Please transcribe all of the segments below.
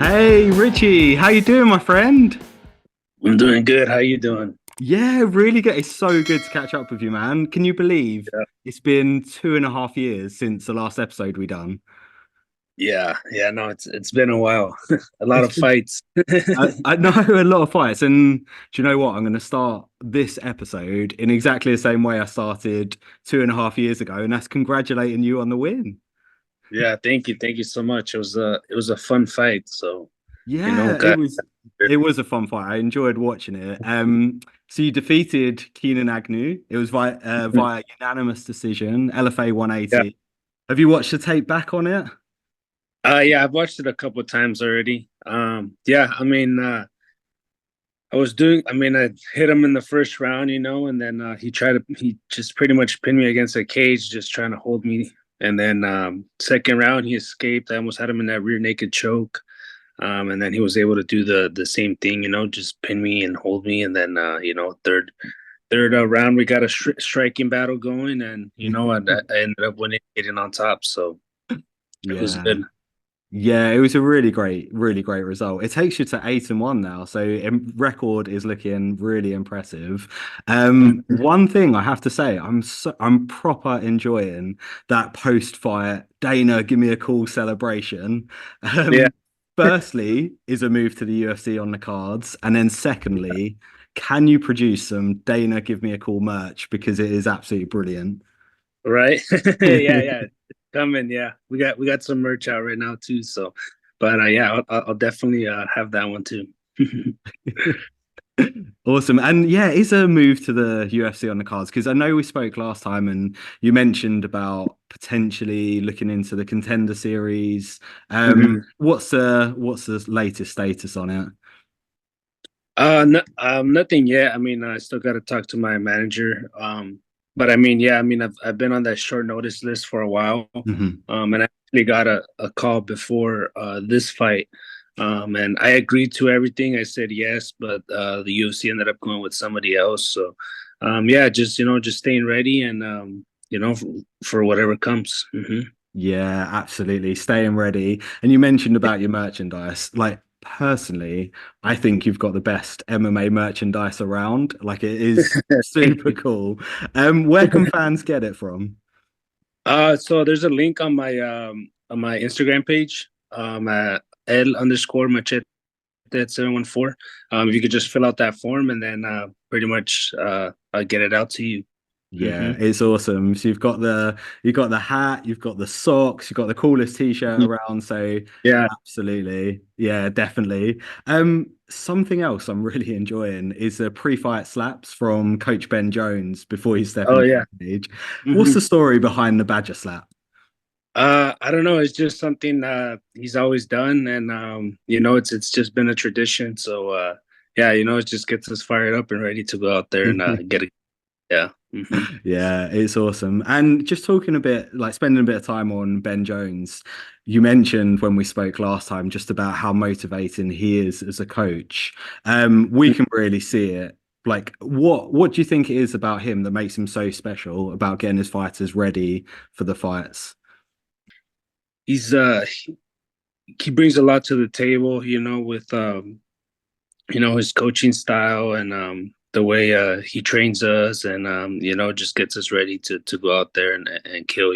Hey Richie, how you doing, my friend? I'm doing good. How you doing? Yeah, really good. It's so good to catch up with you, man. Can you believe Yeah, it's been 2.5 years since the last episode we done? yeah. No, it's been a while. A lot It's of been, fights. I know a lot of fights, and do you know what? I'm going to start this episode in exactly the same way I started 2.5 years ago, and that's congratulating you on the win. Yeah, thank you so much. It was a fun fight. So Yeah, it got was it was a fun fight. I enjoyed watching it. So you defeated Keenan Agnew. It was via unanimous decision, LFA yeah. 180. Have you watched the tape back on it? Yeah, I've watched it a couple of times already. Yeah, I hit him in the first round, and then he just pretty much pinned me against a cage, just trying to hold me. And then second round, he escaped. I almost had him in that rear naked choke. And then he was able to do the same thing, just pin me and hold me. And then third round, we got a striking battle going, and I ended up winning, getting on top. So it was Yeah. good. Yeah, it was a really great result. It takes you to 8-1 now, so record is looking really impressive. One thing I have to say, I'm proper enjoying that post-fight Dana give me a call celebration. Yeah, Um, Firstly, is a move to the UFC on the cards, and then secondly, can you produce some Dana give me a call merch because it is absolutely brilliant. right. Yeah. It's coming. Yeah, we got some merch out right now too. So, but yeah, I'll definitely have that one too. Awesome. And yeah, is a move to the UFC on the cards? Because I know we spoke last time and you mentioned about potentially looking into the contender series. Mhm. What's the latest status on it? No, nothing yet. I still got to talk to my manager. But yeah, I've been on that short notice list for a while. Mhm. And I actually got a call before this fight. And I agreed to everything. I said yes, but the UFC ended up going with somebody else. So, yeah, just staying ready and for whatever comes. Yeah, absolutely. Staying ready. And you mentioned about your merchandise. Like personally, I think you've got the best MMA merchandise around. Like it is Thank super you. cool. Where can fans get it from? So there's a link on my Instagram page, at L_Machete at 714. If you could just fill out that form and then pretty much I'll get it out to you. Yeah, Hmm. it's awesome. So you've got the hat, you've got the socks, you've got the coolest t-shirt around. So Yeah. absolutely. Yeah, definitely. Something else I'm really enjoying is the pre-fight slaps from Coach Ben Jones before he's Oh stepping on yeah. the stage. What's Hmm. the story behind the Badger slap? I don't know. It's just something he's always done, and it's just been a tradition. So yeah, it just gets us fired up and ready to go out there and get it. Yeah. Hmm. Yeah, it's awesome. And just talking a bit, like spending a bit of time on Ben Jones, you mentioned when we spoke last time just about how motivating he is as a coach. We can really see it. Like, what do you think it is about him that makes him so special about getting his fighters ready for the fights? He's he brings a lot to the table, with his coaching style and the way he trains us and just gets us ready to go out there and kill.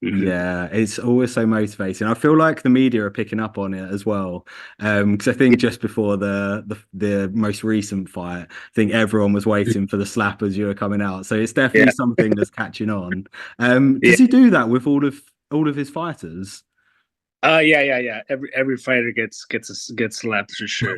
Yeah, it's always so motivating. I feel like the media are picking up on it as well. Because I think Yeah, just before the most recent fight, I think everyone was waiting for the slap as you were coming out. So it's definitely yeah, something that's catching on. yeah. Does he do that with all of his fighters? Yeah. Every fighter gets slapped for sure.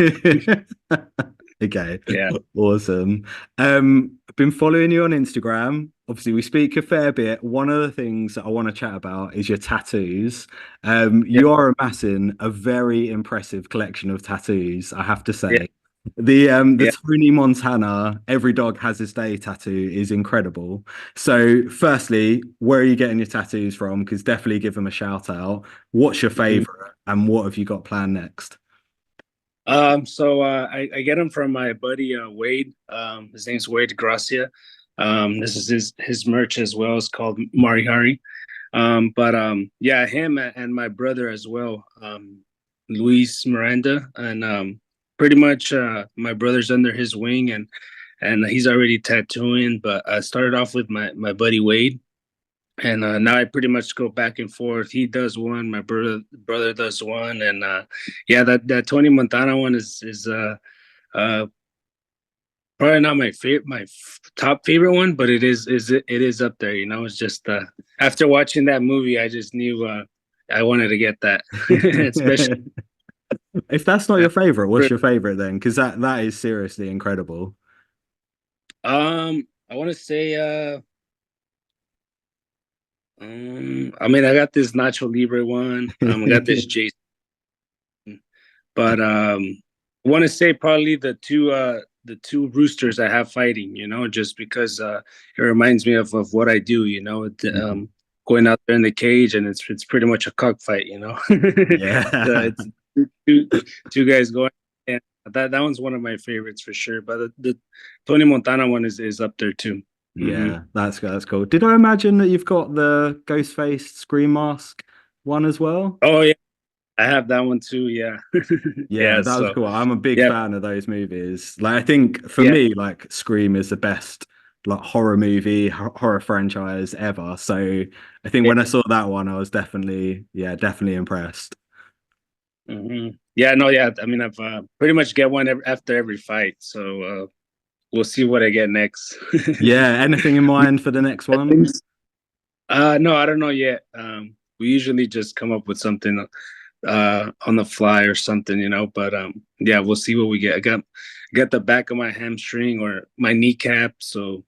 Okay, Yeah. awesome. I've been following you on Instagram. Obviously, we speak a fair bit. One of the things that I want to chat about is your tattoos. Yeah. You are amassing a very impressive collection of tattoos, I have to Yeah. say. The Yeah. Tony Montana "Every Dog Has His Day" tattoo is incredible. So, firstly, where are you getting your tattoos from? Because definitely give them a shout out. What's your Mhm. favorite, and what have you got planned next? So I get him from my buddy Wade. His name's Wade Gracia. This is his merch as well. It's called Marihari. But yeah, him and my brother as well. Luis Miranda, and pretty much my brother's under his wing, and he's already tattooing. But I started off with my buddy Wade, and now I pretty much go back and forth. He does one, my brother does one, and yeah, that Tony Montana one is uh probably not top favorite one, but it is up there. You know, it's just after watching that movie, I just knew I wanted to get that, especially. If that's not your favorite, For, what's your favorite then? Because that is seriously incredible. I want to say I mean, I got this Nacho Libre one. I got this Jason, but I want to say probably the two roosters I have fighting. You know, just because it reminds me of what I do. You know, going out there in the cage, and it's pretty much a cockfight. You know, so Yeah. it's two two guys going. And that one's one of my favorites for sure. But the Tony Montana one is up there too. Hmm. Yeah, that's cool. Did I imagine that you've got the Ghostface Scream Mask one as well? Oh yeah, I have that one too. Yeah, Yeah, yeah. that was So cool. I'm a big yeah, fan of those movies. Like, I think for yeah. me, like Scream is the best like horror movie, horror franchise ever. So I think Yeah. when I saw that one, I was definitely impressed. Yeah, no, yeah. I mean, I've pretty much get one after every fight, so we'll see what I get next. Yeah, anything in mind for the next one? No, I don't know yet. We usually just come up with something on the fly or something, you know. But yeah, we'll see what we get. I got the back of my hamstring or my kneecap, so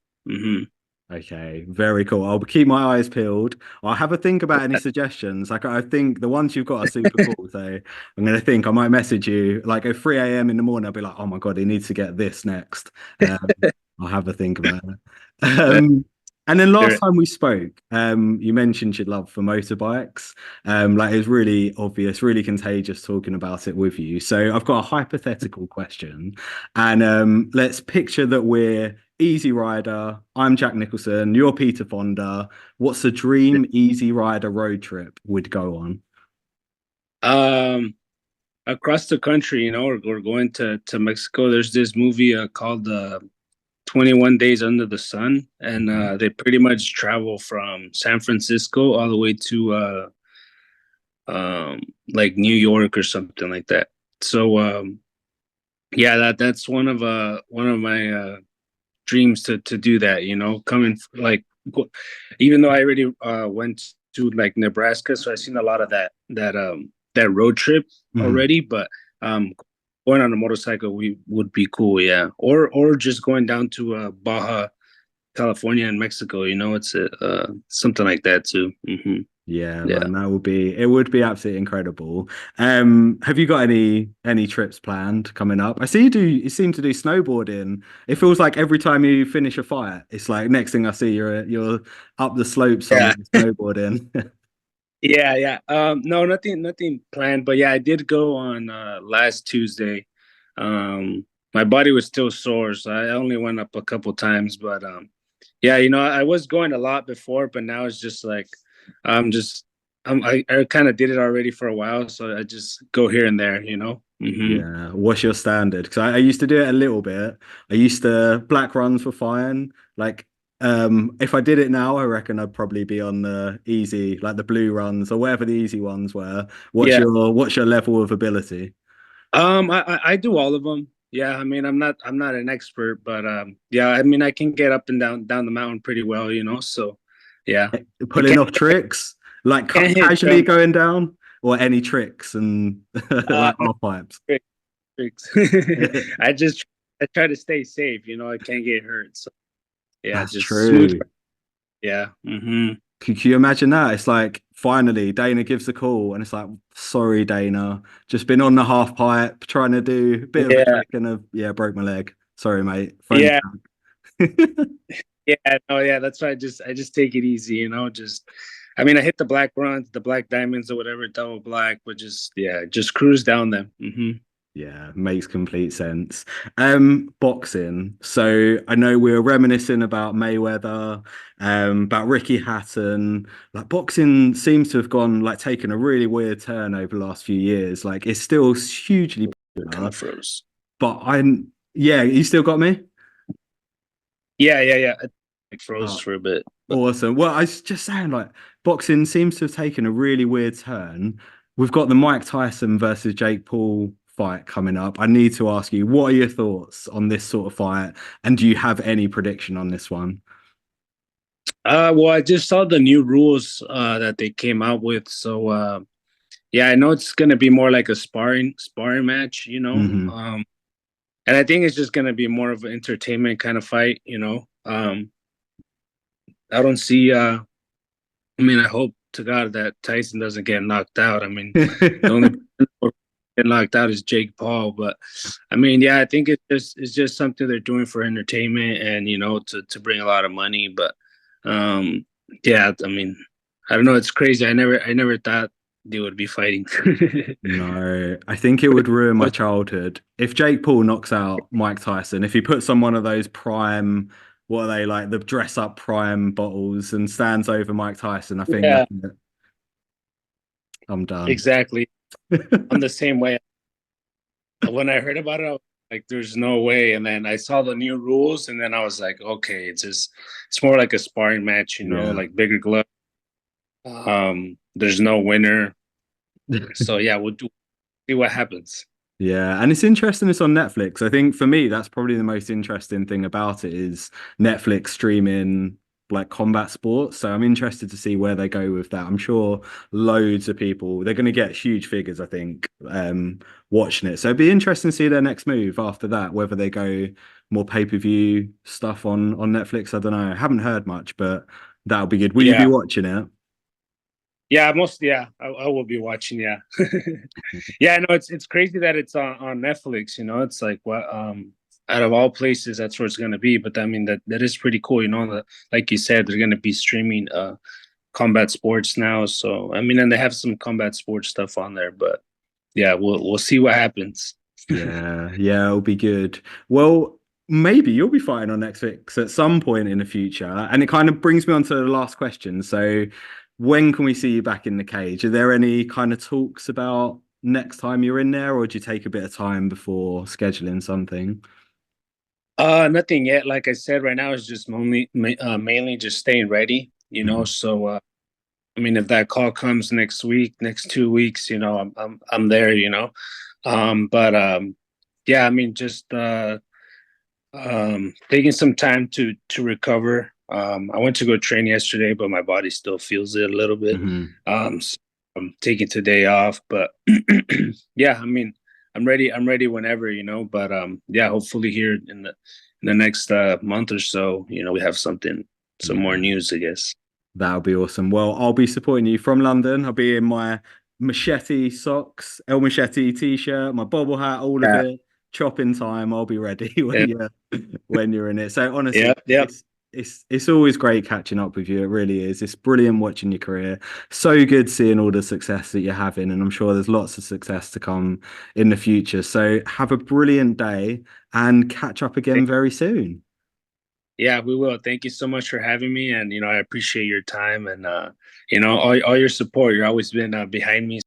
Okay, very cool. I'll keep my eyes peeled. I'll have a think about any suggestions. Like I think the ones you've got are super cool. So I'm gonna think I might message you like at 3 a.m. in the morning. I'll be like, oh my God, he needs to get this next. I'll have a think about it. uh, Um, and then last sure. time we spoke, you mentioned your love for motorbikes. Like it's really obvious, really contagious talking about it with you. So I've got a hypothetical question, and let's picture that we're Easy Rider. I'm Jack Nicholson. You're Peter Fonda. What's a dream Easy Rider road trip would go on? Um, Across the country, you know, we're going to Mexico. There's this movie called 21 Days Under the Sun, and Mhm. they pretty much travel from San Francisco all the way to like New York or something like that. So yeah, that's one of my dreams to do that. You know, even though I already went to like Nebraska, so I've seen a lot of that road trip Mhm. already. But going on a motorcycle we would be cool, yeah. Or just going down to Baja California and Mexico. You know, it's something like that too. Yeah, Yeah. man, it would be absolutely incredible. Have you got any trips planned coming up? I see you seem to do snowboarding. It feels like every time you finish a fight, it's like next thing I see you're up the slope Yeah. somewhere snowboarding. Yeah, yeah. No, nothing planned, but yeah, I did go on last Tuesday. My body was still sore, so I only went up a couple times, but yeah, you know, I was going a lot before, but now it's just like I'm just I kind of did it already for a while, so I just go here and there, you know. Yeah, what's your standard? Because I used to do it a little bit. I used to black runs were fine. Like, if I did it now, I reckon I'd probably be on the easy, like the blue runs or whatever the easy ones were. Yeah. What's your level of ability? I do all of them. Yeah, I mean, I'm not an expert, but yeah, I mean, I can get up and down the mountain pretty well, you know. So yeah, I Pulling off tricks, like can't hit casually jump. going down, or any tricks and like No half pipes. tricks. I try to stay safe, you know. I can't get hurt. So yeah, That's just smooth. true. Yeah. Hmm. Can you imagine that? It's like finally Dana gives a call and it's like, sorry, Dana, just been on the half pipe trying to do a bit of a Yeah. trick and yeah, broke my leg. Sorry, mate. Phone's Yeah. back. Yeah. No. Yeah. That's why I just take it easy, you know. Just, I mean, I hit the black runs, the black diamonds or whatever, double black, but just yeah, just cruise down them. Yeah, makes complete sense. Boxing. So I know we were reminiscing about Mayweather, about Ricky Hatton. Like boxing seems to have gone like taken a really weird turn over the last few years. Like it's still hugely It kind popular, of froze. but yeah, you still got me? Yeah. It froze Oh, for a bit, but awesome. Well, I was just saying, like, boxing seems to have taken a really weird turn. We've got the Mike Tyson versus Jake Paul fight coming up. I need to ask you, what are your thoughts on this sort of fight? And do you have any prediction on this one? well, I just saw the new rules that they came out with, so yeah, I know it's gonna be more like a sparring match, Hmm. and I think it's just gonna be more of an entertainment kind of fight, I don't see. I mean, I hope to God that Tyson doesn't get knocked out. I mean, the only person who get knocked out is Jake Paul. But I mean, yeah, I think it's just something they're doing for entertainment and to bring a lot of money. But um, yeah, I mean, I don't know. It's crazy. I never thought they would be fighting. No, I think it would ruin my childhood. If Jake Paul knocks out Mike Tyson, if he puts on one of those prime, what are they like, the dress up prime bottles and stands over Mike Tyson, I think Yeah, I'm done. exactly. I'm the same way. When I heard about it, I was like, there's no way. And then I saw the new rules, and then I was like, okay, it's more like a sparring match, Yeah. like bigger glove. There's no winner. So yeah, see what happens. Yeah, and it's interesting it's on Netflix. I think for me, that's probably the most interesting thing about it is Netflix streaming like combat sports. So I'm interested to see where they go with that. I'm sure loads of people, they're going to get huge figures, I think, watching it. So it'd be interesting to see their next move after that, whether they go more pay-per-view stuff on Netflix. I don't know. I haven't heard much, but that'll be good. Will you be Yeah. watching it? Yeah, I will be watching. Yeah, yeah. I know it's crazy that it's on Netflix. It's like what out of all places, that's where it's gonna be. But I mean that is pretty cool. That like you said, they're gonna be streaming combat sports now. So I mean, and they have some combat sports stuff on there. But yeah, we'll see what happens. Yeah, it'll be good. Well, maybe you'll be fighting on Netflix at some point in the future. And it kind of brings me on to the last question. So, when can we see you back in the cage? Are there any kind of talks about next time you're in there, or do you take a bit of time before scheduling something? Nothing yet. Like I said, right now is just mainly just staying ready. Mhm. So I mean, if that call comes next week, next 2 weeks, I'm there. But yeah, I mean, just taking some time to recover. I went to go train yesterday, but my body still feels it a little bit. Mhm. So I'm taking today off, but yeah, I mean, I'm ready whenever, But yeah, hopefully here in the next month or so, we have some more Yeah. news, I guess. That'll be awesome. Well, I'll be supporting you from London. I'll be in my machete socks, El Machete t-shirt, my bobble hat, all of Yeah, it. Chopping time. I'll be ready yeah, when you're in it. So yeah, honestly, yeah. it's always great catching up with you. It really is. It's brilliant watching your career. So good seeing all the success that you're having, and I'm sure there's lots of success to come in the future. So have a brilliant day and catch up again very soon. Yeah, we will. Thank you so much for having me, and I appreciate your time and all your support. You've always been behind me.